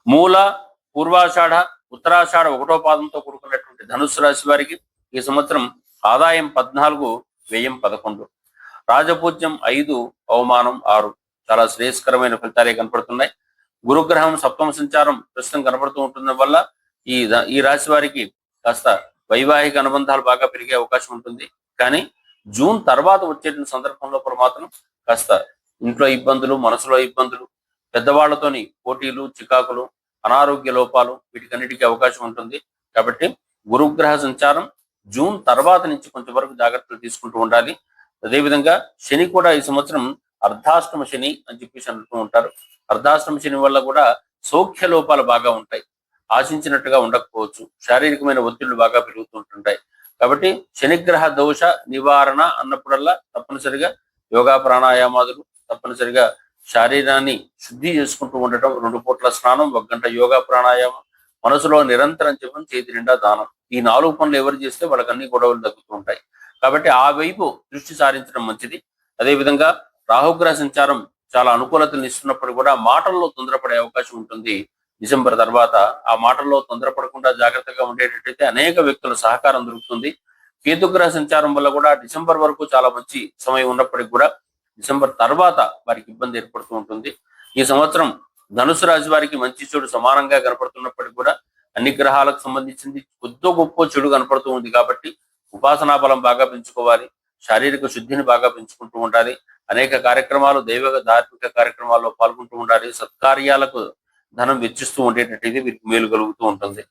మూల, పూర్వాషాఢ, ఉత్తరాషాఢ 1వ పాదంతో కూడుకున్నటువంటి ధనుస్సు రాశి వారికి ఈ సంవత్సరం ఆదాయం 14, వ్యయం 11. రాజపూజ్యం 5, అవమానం 6. చాలా శ్రేయస్కరమైన ఫలితాలే కనపడుతున్నాయి. గురుగ్రహం సప్తమ సంచారం ప్రస్తుతం కనపడుతూ ఉంటున్న వల్ల ఈ రాశి వారికి కాస్త వైవాహిక అనుబంధాలు బాగా పెరిగే అవకాశం ఉంటుంది. కానీ జూన్ తర్వాత వచ్చేటువంటి సందర్భంలో మాత్రం కాస్త ఇంట్లో ఇబ్బందులు, మనసులో ఇబ్బందులు, పెద్దవాళ్లతోని పోటీలు, చికాకులు, అనారోగ్య లోపాలు వీటికన్నిటికీ అవకాశం ఉంటుంది. కాబట్టి గురుగ్రహ సంచారం జూన్ తర్వాత నుంచి కొంచెం వరకు జాగ్రత్తలు తీసుకుంటూ ఉండాలి. అదేవిధంగా శని కూడా ఈ సంవత్సరం అర్ధాష్టమ శని అని చెప్పేసి అంటూ ఉంటారు. అర్ధాష్టమ శని వల్ల కూడా సౌఖ్య లోపాలు బాగా ఉంటాయి. ఆశించినట్టుగా ఉండకపోవచ్చు. శారీరకమైన ఒత్తిళ్లు బాగా పెరుగుతుంటుంటాయి. కాబట్టి శనిగ్రహ దోష నివారణ అన్నప్పుడల్లా తప్పనిసరిగా యోగా ప్రాణాయామాదులు, తప్పనిసరిగా శరీరాన్ని శుద్ధి చేసుకుంటూ ఉండటం, 2 పూట్ల స్నానం, 1 గంట యోగా ప్రాణాయామం, మనసులో నిరంతరం జపం, చేతి నిండా దానం, ఈ 4 పనులు ఎవరు చేస్తే వాళ్ళకి అన్ని గొడవలు తగ్గుతూ ఉంటాయి. కాబట్టి ఆ వైపు దృష్టి సారించడం మంచిది. అదేవిధంగా రాహుగ్రహ సంచారం చాలా అనుకూలతను ఇస్తున్నప్పుడు కూడా మాటల్లో తొందరపడే అవకాశం ఉంటుంది. డిసెంబర్ తర్వాత ఆ మాటల్లో తొందరపడకుండా జాగ్రత్తగా ఉండేటట్టయితే అనేక వ్యక్తుల సహకారం దొరుకుతుంది. కేతుగ్రహ సంచారం వల్ల కూడా డిసెంబర్ వరకు చాలా మంచి సమయం ఉన్నప్పటికీ కూడా డిసెంబర్ తర్వాత వారికి ఇబ్బంది ఏర్పడుతూ ఉంటుంది. ఈ సంవత్సరం ధనుసు రాశి వారికి మంచి చెడు సమానంగా కనపడుతున్నప్పటికీ కూడా అన్ని గ్రహాలకు సంబంధించింది కొద్దో గొప్ప చెడు కనపడుతూ ఉంది. కాబట్టి ఉపాసనా బలం బాగా పెంచుకోవాలి. శారీరక శుద్ధిని బాగా పెంచుకుంటూ ఉండాలి. అనేక కార్యక్రమాలు, దైవ ధార్మిక కార్యక్రమాల్లో పాల్గొంటూ ఉండాలి. సత్కార్యాలకు ధనం వెచ్చిస్తూ ఉండేటట్టయితే వీరికి మేలు కలుగుతూ ఉంటుంది.